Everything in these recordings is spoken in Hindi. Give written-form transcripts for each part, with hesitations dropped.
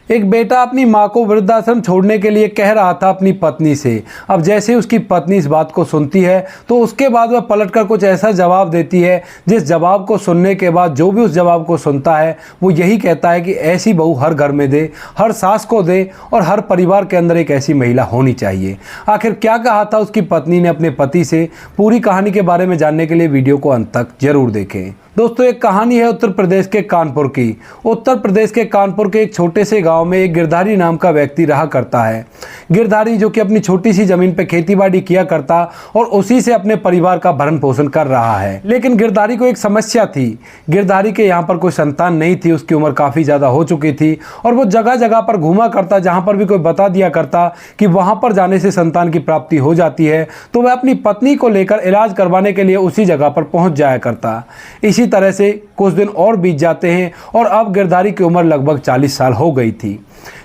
एक बेटा अपनी माँ को वृद्धाश्रम छोड़ने के लिए कह रहा था अपनी पत्नी से। अब जैसे उसकी पत्नी इस बात को सुनती है तो उसके बाद वह पलटकर कुछ ऐसा जवाब देती है जिस जवाब को सुनने के बाद जो भी उस जवाब को सुनता है वो यही कहता है कि ऐसी बहू हर घर में दे, हर सास को दे और हर परिवार के अंदर एक ऐसी महिला होनी चाहिए। आखिर क्या कहा था उसकी पत्नी ने अपने पति से, पूरी कहानी के बारे में जानने के लिए वीडियो को अंत तक जरूर देखें। दोस्तों, एक कहानी है उत्तर प्रदेश के कानपुर की। उत्तर प्रदेश के कानपुर के एक छोटे से गांव में एक गिरधारी नाम का व्यक्ति रहा करता है। गिरधारी जो कि अपनी छोटी सी जमीन पर खेतीबाड़ी किया करता और उसी से अपने परिवार का भरण पोषण कर रहा है। लेकिन गिरधारी को एक समस्या थी। गिरधारी के यहाँ पर कोई संतान नहीं थी, उसकी उम्र काफ़ी ज़्यादा हो चुकी थी और वो जगह जगह पर घूमा करता, जहाँ पर भी कोई बता दिया करता कि वहाँ पर जाने से संतान की प्राप्ति हो जाती है, तो वह अपनी पत्नी को लेकर इलाज करवाने के लिए उसी जगह पर पहुँच जाया करता। इसी तरह से कुछ दिन और बीत जाते हैं और अब गिरधारी की उम्र लगभग 40 साल हो गई थी।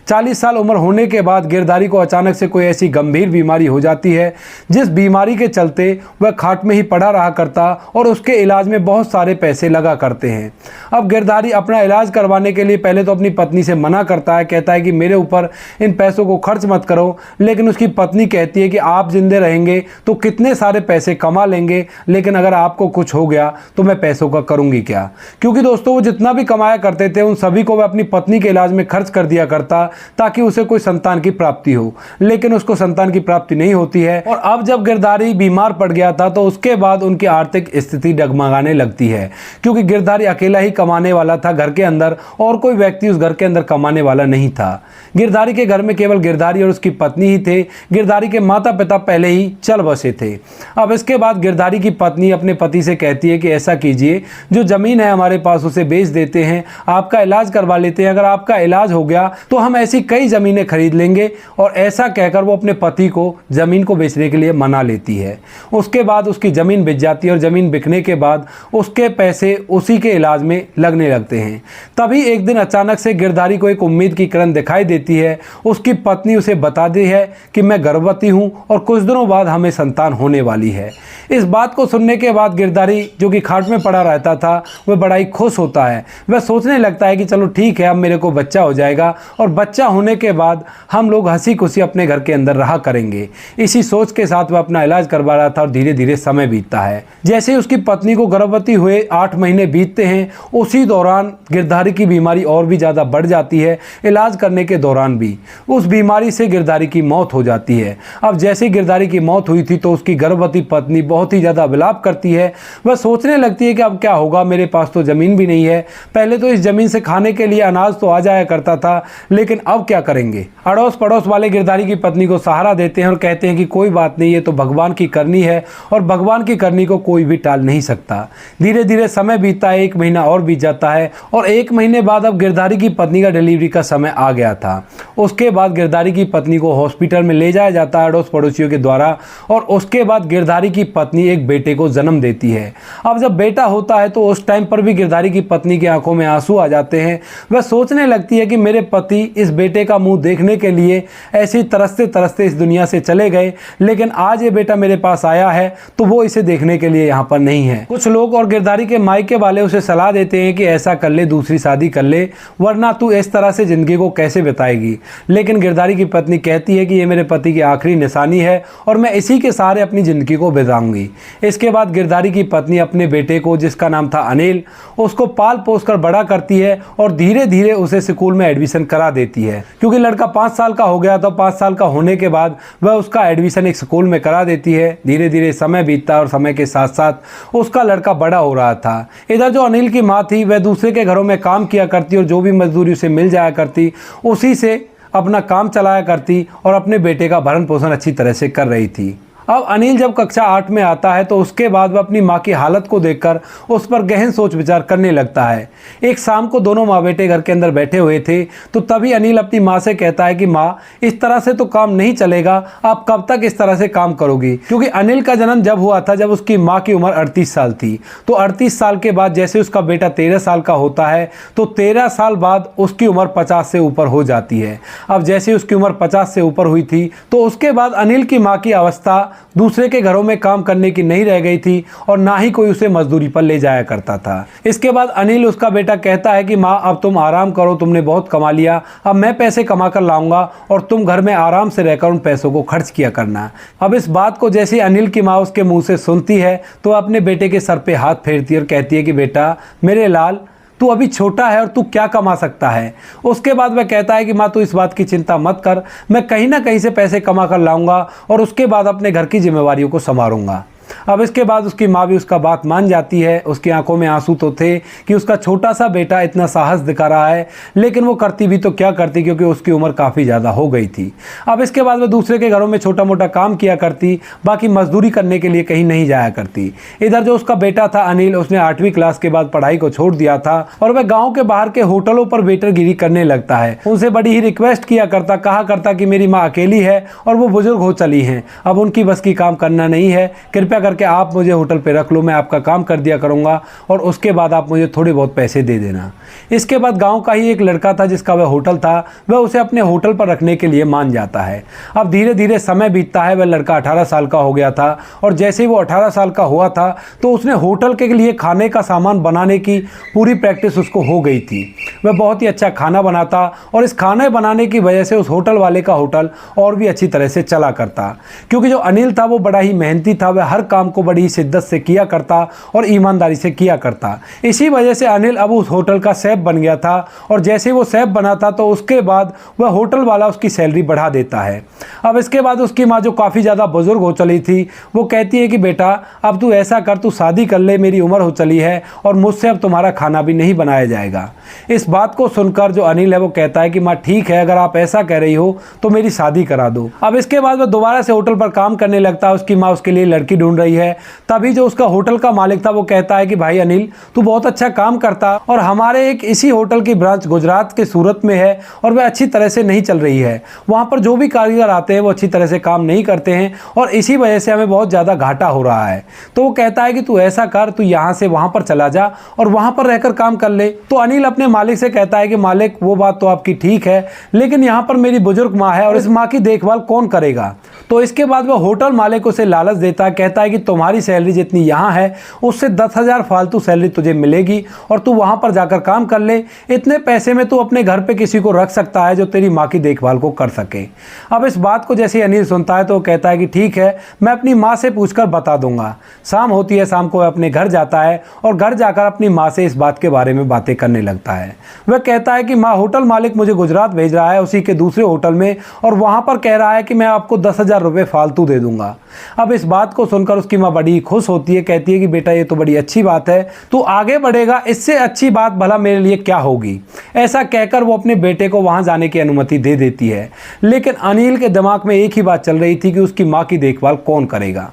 40 साल उम्र होने के बाद गिरधारी को अचानक से कोई ऐसी गंभीर बीमारी हो जाती है जिस बीमारी के चलते वह खाट में ही पड़ा रहा करता और उसके इलाज में बहुत सारे पैसे लगा करते हैं। अब गिरधारी अपना इलाज करवाने के लिए पहले तो अपनी पत्नी से मना करता है, कहता है कि मेरे ऊपर इन पैसों को खर्च मत करो। लेकिन उसकी पत्नी कहती है कि आप जिंदे रहेंगे तो कितने सारे पैसे कमा लेंगे, लेकिन अगर आपको कुछ हो गया तो मैं पैसों का करूँगी क्या। क्योंकि दोस्तों, वो जितना भी कमाया करते थे उन सभी को वह अपनी पत्नी के इलाज में खर्च कर दिया करता ताकि उसे कोई संतान की प्राप्ति हो, लेकिन उसको संतान की प्राप्ति नहीं होती है। और अब जब गिरधारी बीमार पड़ गया था तो उसके बाद उनकी आर्थिक स्थिति डगमगाने लगती है, क्योंकि गिरधारी अकेला ही कमाने वाला था घर के अंदर और कोई व्यक्ति उस घर के अंदर कमाने वाला नहीं था। गिरधारी के घर में केवल गिरधारी और उसकी पत्नी ही थे। गिरधारी के माता पिता पहले ही चल बसे थे। अब इसके बाद गिरधारी की पत्नी अपने पति से कहती है कि ऐसा कीजिए, जो जमीन है हमारे पास उसे बेच देते हैं, आपका इलाज करवा लेते हैं, अगर आपका इलाज हो गया तो हम ऐसी कई जमीनें खरीद लेंगे। और ऐसा कहकर वो अपने पति को जमीन को बेचने के लिए मना लेती है। उसके बाद उसकी जमीन बिक जाती है और जमीन बिकने के बाद उसके पैसे उसी के इलाज में लगने लगते हैं। तभी एक दिन अचानक से गिरधारी को एक उम्मीद की किरण दिखाई देती है। उसकी पत्नी उसे बताती है कि मैं गर्भवती हूं और कुछ दिनों बाद हमें संतान होने वाली है। इस बात को सुनने के बाद गिरधारी, जो कि खाट में पड़ा रहता था, वह बड़ा ही खुश होता है। वह सोचने लगता है कि चलो ठीक है, अब मेरे को बच्चा हो जाएगा और बच्चा होने के बाद हम लोग हंसी खुशी अपने घर के अंदर रहा करेंगे। इसी सोच के साथ वह अपना इलाज करवा रहा था और धीरे धीरे समय बीतता है। जैसे ही उसकी पत्नी को गर्भवती हुए 8 महीने बीतते हैं, उसी दौरान गिरधारी की बीमारी और भी ज़्यादा बढ़ जाती है। इलाज करने के दौरान भी उस बीमारी से गिरधारी की मौत हो जाती है। अब जैसे गिरधारी की मौत हुई थी तो उसकी गर्भवती पत्नी बहुत ही ज़्यादा विलाप करती है। वह सोचने लगती है कि अब क्या होगा, मेरे पास तो ज़मीन भी नहीं है। पहले तो इस ज़मीन से खाने के लिए अनाज तो आ जाया करता था, लेकिन अब क्या करेंगे। अड़ोस पड़ोस वाले गिरधारी की पत्नी को सहारा देते हैं और कहते हैं कि कोई बात नहीं, ये तो भगवान की करनी है और भगवान की करनी को कोई भी टाल नहीं सकता। धीरे धीरे समय बीतता है, 1 महीना और बीत जाता है और 1 महीने बाद अब गिरधारी की पत्नी का डिलीवरी का समय आ गया था। उसके बाद गिरधारी की पत्नी को हॉस्पिटल में ले जाया जाता है अड़ोस पड़ोसियों के द्वारा और उसके बाद गिरधारी की पत्नी एक बेटे को जन्म देती है। अब जब बेटा होता है तो उस टाइम पर भी गिरधारी की पत्नी की आंखों में आंसू आ जाते हैं। वह सोचने लगती है कि मेरे पति इस बेटे का मुंह देखने के लिए ऐसे तरसते तरसते इस दुनिया से चले गए, लेकिन आज ये बेटा मेरे पास आया है तो वो इसे देखने के लिए यहाँ पर नहीं है। कुछ लोग और गिरधारी के मायके वाले उसे सलाह देते हैं कि ऐसा कर ले, दूसरी शादी कर ले, वरना तू इस तरह से जिंदगी को कैसे बिताएगी। लेकिन गिरधारी की पत्नी कहती है कि ये मेरे पति की आखिरी निशानी है और मैं इसी के सहारे अपनी जिंदगी को बिताऊंगी। इसके बाद गिरधारी की पत्नी अपने बेटे को, जिसका नाम था अनिल, उसको पाल पोस कर बड़ा करती है और धीरे धीरे उसे स्कूल में एडमिशन करा देती है। क्योंकि लड़का 5 साल का हो गया था, 5 साल का होने के बाद वह उसका एडमिशन एक स्कूल में करा देती है। धीरे धीरे समय बीतता और समय के साथ साथ उसका लड़का बड़ा हो रहा था। इधर जो अनिल की माँ थी वह दूसरे के घरों में काम किया करती और जो भी मजदूरी उसे मिल जाया करती उसी से अपना काम चलाया करती और अपने बेटे का भरण पोषण अच्छी तरह से कर रही थी। अब अनिल जब कक्षा 8 में आता है तो उसके बाद वह अपनी माँ की हालत को देखकर उस पर गहन सोच विचार करने लगता है। एक शाम को दोनों माँ बेटे घर के अंदर बैठे हुए थे तो तभी अनिल अपनी माँ से कहता है कि माँ, इस तरह से तो काम नहीं चलेगा, आप कब तक इस तरह से काम करोगी। क्योंकि अनिल का जन्म जब हुआ था जब उसकी माँ की उम्र 38 साल थी, तो 38 साल के बाद जैसे उसका बेटा 13 साल का होता है तो 13 साल बाद उसकी उम्र 50 से ऊपर हो जाती है। अब जैसे उसकी उम्र 50 से ऊपर हुई थी तो उसके बाद अनिल की माँ की अवस्था दूसरे के घरों में काम करने की नहीं रह गई थी और ना ही कोई उसे मजदूरी पर ले जाया करता था। इसके बाद अनिल उसका बेटा कहता है कि माँ अब तुम आराम करो, तुमने बहुत कमा लिया, अब मैं पैसे कमा कर लाऊंगा और तुम घर में आराम से रहकर उन पैसों को खर्च किया करना। अब इस बात को जैसे अनिल की माँ उसके मुंह से सुनती है तो अपने बेटे के सर पे हाथ फेरती है और कहती है कि बेटा मेरे लाल, तू अभी छोटा है और तू क्या कमा सकता है। उसके बाद वह कहता है कि माँ तू इस बात की चिंता मत कर, मैं कहीं ना कहीं से पैसे कमा कर लाऊंगा और उसके बाद अपने घर की जिम्मेवारियों को संभालूंगा। अब इसके बाद उसकी माँ भी उसका बात मान जाती है। उसकी आंखों में आंसू तो थे कि उसका छोटा सा बेटा इतना साहस दिखा रहा है, लेकिन वो करती भी तो क्या करती क्योंकि उसकी उम्र काफ़ी ज़्यादा हो गई थी। अब इसके बाद वह दूसरे के घरों में छोटा मोटा काम किया करती, बाकी मजदूरी करने के लिए कहीं नहीं जाया करती। इधर जो उसका बेटा था अनिल, उसने 8वीं क्लास के बाद पढ़ाई को छोड़ दिया था और वह गाँव के बाहर के होटलों पर वेटरगिरी करने लगता है। उनसे बड़ी ही रिक्वेस्ट किया करता, कहा करता कि मेरी माँ अकेली है और वो बुजुर्ग हो चली हैं, अब उनकी बस की काम करना नहीं है, कृपया करके आप मुझे होटल पे रख लो, मैं आपका काम कर दिया करूंगा और उसके बाद आप मुझे थोड़े बहुत पैसे दे देना। इसके बाद गांव का ही एक लड़का था जिसका वह होटल था, वह उसे अपने होटल पर रखने के लिए मान जाता है। अब धीरे धीरे समय बीतता है, वह लड़का 18 साल का हो गया था और जैसे ही वो 18 साल का हुआ था तो उसने होटल के लिए खाने का सामान बनाने की पूरी प्रैक्टिस उसको हो गई थी। वह बहुत ही अच्छा खाना बनाता और इस खाने बनाने की वजह से उस होटल वाले का होटल और भी अच्छी तरह से चला करता, क्योंकि जो अनिल था वो बड़ा ही मेहनती था, वह हर काम को बड़ी शिद्दत से किया करता और ईमानदारी से किया करता। इसी वजह से अनिल अब उस होटल का शेफ बन गया था और जैसे वो शेफ बना था तो उसके बाद वह होटल वाला उसकी सैलरी बढ़ा देता है। अब इसके बाद उसकी माँ जो काफ़ी ज़्यादा बुजुर्ग हो चली थी वो कहती है कि बेटा अब तू ऐसा कर, तू शादी कर ले, मेरी उम्र हो चली है और मुझसे अब तुम्हारा खाना भी नहीं बनाया जाएगा। इस बात को सुनकर जो अनिल है वो कहता है कि माँ ठीक है, अगर आप ऐसा कह रही हो तो मेरी शादी करा दो। अब इसके बाद वह दोबारा से होटल पर काम करने लगता है। उसकी माँ उसके लिए लड़की ढूंढ रही है। तभी जो उसका होटल का मालिक था वो कहता है कि भाई अनिल, तू बहुत अच्छा काम करता और हमारे एक इसी होटल की ब्रांच गुजरात के सूरत में है और वह अच्छी तरह से नहीं चल रही है। वहाँ पर जो भी कारीगर आते हैं वो अच्छी तरह से काम नहीं करते हैं और इसी वजह से हमें बहुत ज़्यादा घाटा हो रहा है। तो वो कहता है कि तू ऐसा कर, तू यहाँ से वहाँ पर चला जा और वहाँ पर रहकर काम कर ले। तो अनिल अपने मालिक से कहता है कि मालिक वो बात तो आपकी ठीक है, लेकिन यहाँ पर मेरी बुजुर्ग माँ है और इस माँ की देखभाल कौन करेगा। तो इसके बाद वह होटल मालिक उसे लालच देता है, कहता है कि तुम्हारी सैलरी जितनी यहाँ है उससे 10,000 फालतू सैलरी तुझे मिलेगी और तू वहाँ पर जाकर काम कर ले। इतने पैसे में तू अपने घर पे किसी को रख सकता है जो तेरी माँ की देखभाल को कर सके। अब इस बात को जैसे अनिल सुनता है तो वो कहता है कि ठीक है, मैं अपनी माँ से पूछकर बता दूंगा। शाम होती है, शाम को वह अपने घर जाता है और घर जाकर अपनी माँ से इस बात के बारे में बातें करने लगता है। वह कहता है कि माँ, होटल मालिक मुझे गुजरात भेज रहा है उसी के दूसरे होटल में और वहाँ पर कह रहा है कि मैं आपको 10,000 रुपये फालतू दे दूंगा। अब इस बात को सुनकर उसकी माँ बड़ी खुश होती है, कहती है कि बेटा ये तो बड़ी अच्छी बात है, तू आगे बढ़ेगा, इससे अच्छी बात भला मेरे लिए क्या होगी। ऐसा कहकर वो अपने बेटे को वहाँ जाने की अनुमति दे देती है। लेकिन अनिल के दिमाग में एक ही बात चल रही थी कि उसकी माँ की देखभाल कौन करेगा।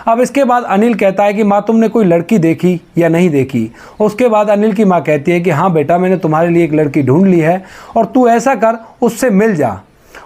अब इसके बाद अनिल कहता है कि माँ, तुमने कोई लड़की देखी या नहीं देखी। उसके बाद अनिल की माँ कहती है कि हाँ बेटा, मैंने तुम्हारे लिए एक लड़की ढूंढ ली है और तू ऐसा कर, उससे मिल जा।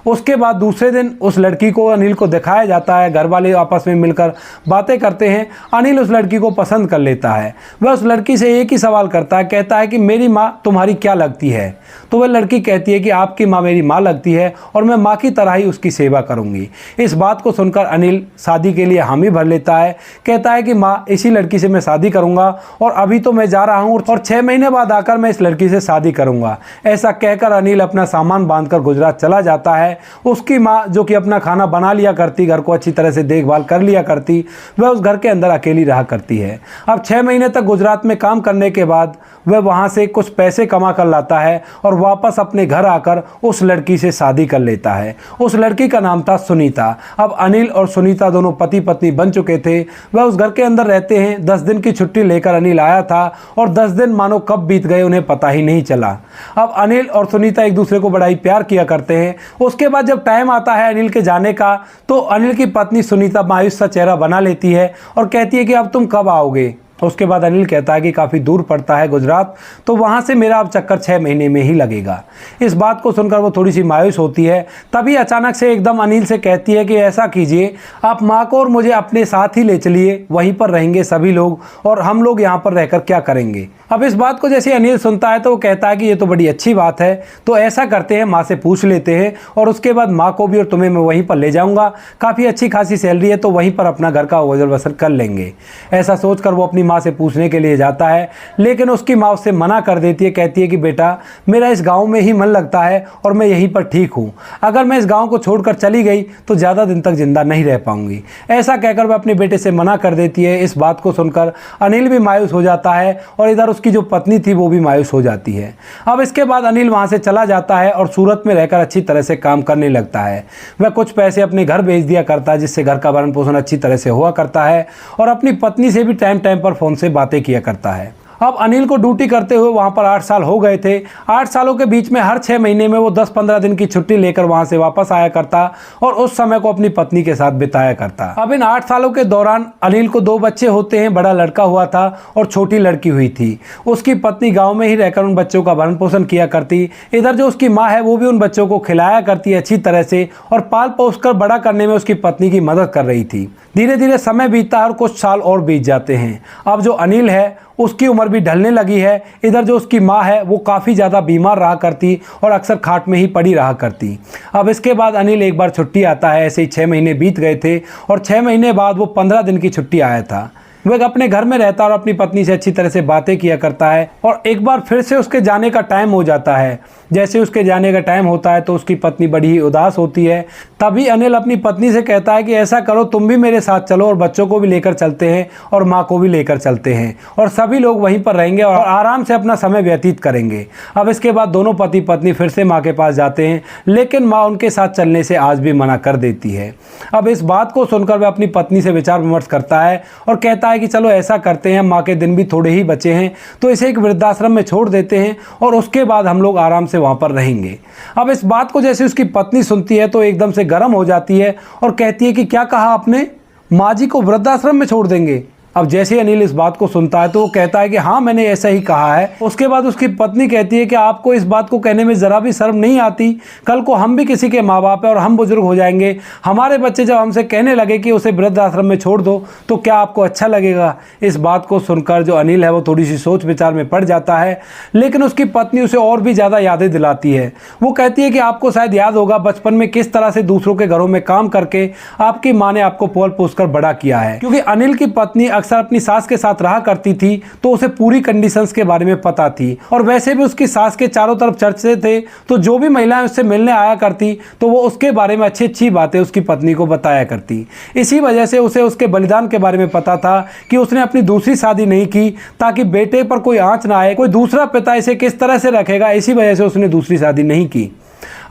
उसके बाद दूसरे दिन उस लड़की को अनिल को दिखाया जाता है। घर वाले आपस में मिलकर बातें करते हैं। अनिल उस लड़की को पसंद कर लेता है। वह उस लड़की से एक ही सवाल करता है, कहता है कि मेरी माँ तुम्हारी क्या लगती है। तो वह लड़की कहती है कि आपकी माँ मेरी माँ लगती है और मैं माँ की तरह ही उसकी सेवा करूँगी। इस बात को सुनकर अनिल शादी के लिए हामी भर लेता है। कहता है कि माँ, इसी लड़की से मैं शादी करूँगा और अभी तो मैं जा रहा हूँ और 6 महीने बाद आकर मैं इस लड़की से शादी करूँगा। ऐसा कहकर अनिल अपना सामान बांधकर गुजरात चला जाता है। उसकी माँ, जो कि अपना खाना बना लिया करती, घर को अच्छी तरह से देखभाल कर लिया करती, वह उस घर के अंदर अकेली रहा करती है। अब 6 महीने तक गुजरात में काम करने के बाद वह वहाँ से कुछ पैसे कमा कर लाता है और वापस अपने घर आकर उस लड़की से शादी कर लेता है। उस लड़की का नाम था सुनीता। अब अनिल और सुनीता दोनों पति पत्नी बन चुके थे। वह उस घर के अंदर रहते हैं। 10 दिन की छुट्टी लेकर अनिल आया था और 10 दिन मानो कब बीत गए उन्हें पता ही नहीं चला। अब अनिल और सुनीता एक दूसरे को बड़ा ही प्यार किया करते हैं। उसके बाद जब टाइम आता है अनिल के जाने का तो अनिल की पत्नी सुनीता मायूस सा चेहरा बना लेती है और कहती है कि अब तुम कब आओगे। उसके बाद अनिल कहता है कि काफ़ी दूर पड़ता है गुजरात, तो वहाँ से मेरा अब चक्कर 6 महीने में ही लगेगा। इस बात को सुनकर वो थोड़ी सी मायूस होती है। तभी अचानक से एकदम अनिल से कहती है कि ऐसा कीजिए, आप माँ को और मुझे अपने साथ ही ले चलिए, वहीं पर रहेंगे सभी लोग और हम लोग यहाँ पर रहकर क्या करेंगे। अब इस बात को जैसे अनिल सुनता है तो वो कहता है कि ये तो बड़ी अच्छी बात है, तो ऐसा करते हैं, माँ से पूछ लेते हैं और उसके बाद माँ को भी और तुम्हें मैं वहीं पर ले जाऊंगा, काफ़ी अच्छी खासी सैलरी है, तो वहीं पर अपना घर का गुजर बसर कर लेंगे। ऐसा सोचकर वो अपनी माँ से पूछने के लिए जाता है, लेकिन उसकी माँ उससे मना कर देती है, कहती है कि बेटा मेरा इस गाँव में ही मन लगता है और मैं यहीं पर ठीक हूँ, अगर मैं इस गाँव को छोड़कर चली गई तो ज़्यादा दिन तक जिंदा नहीं रह पाऊंगी। ऐसा कहकर वह अपने बेटे से मना कर देती है। इस बात को सुनकर अनिल भी मायूस हो जाता है और इधर उसकी जो पत्नी थी वो भी मायूस हो जाती है। अब इसके बाद अनिल वहाँ से चला जाता है और सूरत में रहकर अच्छी तरह से काम करने लगता है। वह कुछ पैसे अपने घर भेज दिया करता है, जिससे घर का भरण पोषण अच्छी तरह से हुआ करता है और अपनी पत्नी से भी टाइम टाइम पर फ़ोन से बातें किया करता है। अब अनिल को ड्यूटी करते हुए वहाँ पर 8 साल हो गए थे। 8 सालों के बीच में हर 6 महीने में वो 10-15 दिन की छुट्टी लेकर वहाँ से वापस आया करता और उस समय को अपनी पत्नी के साथ बिताया करता। अब इन 8 सालों के दौरान अनिल को 2 बच्चे होते हैं, बड़ा लड़का हुआ था और छोटी लड़की हुई थी। उसकी पत्नी गाँव में ही रहकर उन बच्चों का भरण पोषण किया करती। इधर जो उसकी माँ है वो भी उन बच्चों को खिलाया करती अच्छी तरह से और पाल पोस कर बड़ा करने में उसकी पत्नी की मदद कर रही थी। धीरे धीरे समय बीतता है और कुछ साल और बीत जाते हैं। अब जो अनिल है उसकी उम्र भी ढलने लगी है। इधर जो उसकी माँ है वो काफ़ी ज़्यादा बीमार रहा करती और अक्सर खाट में ही पड़ी रहा करती। अब इसके बाद अनिल एक बार छुट्टी आता है। ऐसे ही 6 महीने बीत गए थे और 6 महीने बाद वो 15 दिन की छुट्टी आया था। वह अपने घर में रहता और अपनी पत्नी से अच्छी तरह से बातें किया करता है और एक बार फिर से उसके जाने का टाइम हो जाता है। जैसे उसके जाने का टाइम होता है तो उसकी पत्नी बड़ी ही उदास होती है। तभी अनिल अपनी पत्नी से कहता है कि ऐसा करो, तुम भी मेरे साथ चलो और बच्चों को भी लेकर चलते हैं और माँ को भी लेकर चलते हैं और सभी लोग वहीं पर रहेंगे और आराम से अपना समय व्यतीत करेंगे। अब इसके बाद दोनों पति पत्नी फिर से माँ के पास जाते हैं, लेकिन माँ उनके साथ चलने से आज भी मना कर देती है। अब इस बात को सुनकर वह अपनी पत्नी से विचार विमर्श करता है और कहता है कि चलो ऐसा करते हैं, माँ के दिन भी थोड़े ही बचे हैं तो इसे एक वृद्धाश्रम में छोड़ देते हैं और उसके बाद हम लोग आराम से वहाँ पर रहेंगे। अब इस बात को जैसे उसकी पत्नी सुनती है तो एकदम से गर्म हो जाती है और कहती है कि क्या कहा आपने, माँ जी को वृद्धाश्रम में छोड़ देंगे। अब जैसे अनिल इस बात को सुनता है तो वो कहता है कि हाँ मैंने ऐसा ही कहा है। उसके बाद उसकी पत्नी कहती है कि आपको इस बात को कहने में ज़रा भी शर्म नहीं आती, कल को हम भी किसी के माँ बाप हैं और हम बुजुर्ग हो जाएंगे, हमारे बच्चे जब हमसे कहने लगे कि उसे वृद्धाश्रम में छोड़ दो तो क्या आपको अच्छा लगेगा। इस बात को सुनकर जो अनिल है वो थोड़ी सी सोच विचार में पड़ जाता है, लेकिन उसकी पत्नी उसे और भी ज़्यादा यादें दिलाती है। वो कहती है कि आपको शायद याद होगा बचपन में किस तरह से दूसरों के घरों में काम करके आपकी माँ ने आपको पोल पोस कर बड़ा किया है। क्योंकि अनिल की पत्नी अक्सर अपनी सास के साथ रहा करती थी तो उसे पूरी कंडीशंस के बारे में पता थी और वैसे भी उसकी सास के चारों तरफ चर्चे थे, तो जो भी महिलाएं उससे मिलने आया करती तो वो उसके बारे में अच्छी अच्छी बातें उसकी पत्नी को बताया करती। इसी वजह से उसे उसके बलिदान के बारे में पता था कि उसने अपनी दूसरी शादी नहीं की ताकि बेटे पर कोई आंच ना आए, कोई दूसरा पिता इसे किस तरह से रखेगा, इसी वजह से उसने दूसरी शादी नहीं की।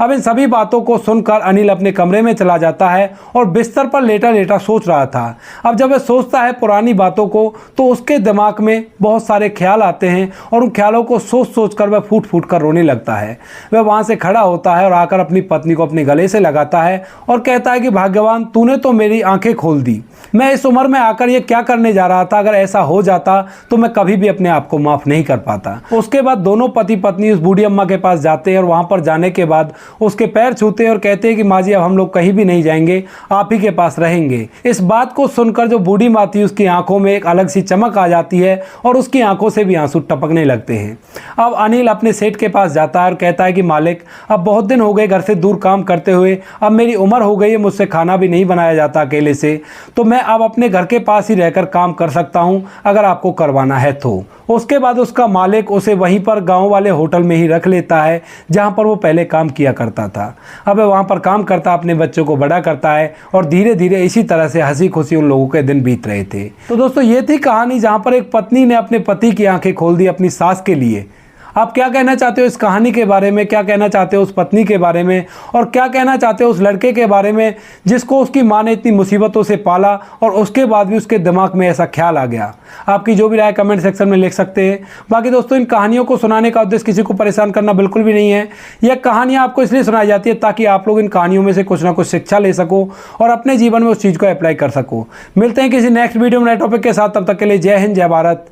अब इन सभी बातों को सुनकर अनिल अपने कमरे में चला जाता है और बिस्तर पर लेटा लेटा सोच रहा था। अब जब वह सोचता है पुरानी बातों को तो उसके दिमाग में बहुत सारे ख्याल आते हैं और उन ख्यालों को सोच सोच कर वह फूट फूट कर रोने लगता है। वह वहाँ से खड़ा होता है और आकर अपनी पत्नी को अपने गले से लगाता है और कहता है कि भगवान तूने तो मेरी आंखें खोल दी, मैं इस उम्र में आकर ये क्या करने जा रहा था, अगर ऐसा हो जाता तो मैं कभी भी अपने आप को माफ़ नहीं कर पाता। उसके बाद दोनों पति पत्नी उस बूढ़ी अम्मा के पास जाते हैं और वहाँ पर जाने के बाद उसके पैर छूते हैं और कहते हैं कि माँ जी अब हम लोग कहीं भी नहीं जाएंगे, आप ही के पास रहेंगे। इस बात को सुनकर जो बूढ़ी माँ थी उसकी आंखों में एक अलग सी चमक आ जाती है और उसकी आंखों से भी आंसू टपकने लगते हैं। अब अनिल अपने सेठ के पास जाता है और कहता है कि मालिक अब बहुत दिन हो गए घर से दूर काम करते हुए, अब मेरी उम्र हो गई है, मुझसे खाना भी नहीं बनाया जाता अकेले से, तो मैं अब अपने घर के पास ही रहकर काम कर सकता हूँ अगर आपको करवाना है तो। उसके बाद उसका मालिक उसे वहीं पर गांव वाले होटल में ही रख लेता है जहां पर वो पहले काम किया करता था। अब वह वहां पर काम करता, अपने बच्चों को बड़ा करता है और धीरे धीरे इसी तरह से हंसी खुशी उन लोगों के दिन बीत रहे थे। तो दोस्तों ये थी कहानी जहां पर एक पत्नी ने अपने पति की आंखें खोल दी अपनी सास के लिए। आप क्या कहना चाहते हो इस कहानी के बारे में, क्या कहना चाहते हो उस पत्नी के बारे में और क्या कहना चाहते हो उस लड़के के बारे में जिसको उसकी माँ ने इतनी मुसीबतों से पाला और उसके बाद भी उसके दिमाग में ऐसा ख्याल आ गया। आपकी जो भी राय कमेंट सेक्शन में लिख सकते हैं। बाकी दोस्तों इन कहानियों को सुनाने का उद्देश्य किसी को परेशान करना बिल्कुल भी नहीं है। यह कहानियाँ आपको इसलिए सुनाई जाती है ताकि आप लोग इन कहानियों में से कुछ ना कुछ शिक्षा ले सको और अपने जीवन में उस चीज़ को अप्लाई कर सको। मिलते हैं किसी नेक्स्ट वीडियो में नए टॉपिक के साथ, तब तक के लिए जय हिंद, जय भारत,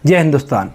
जय हिंदुस्तान।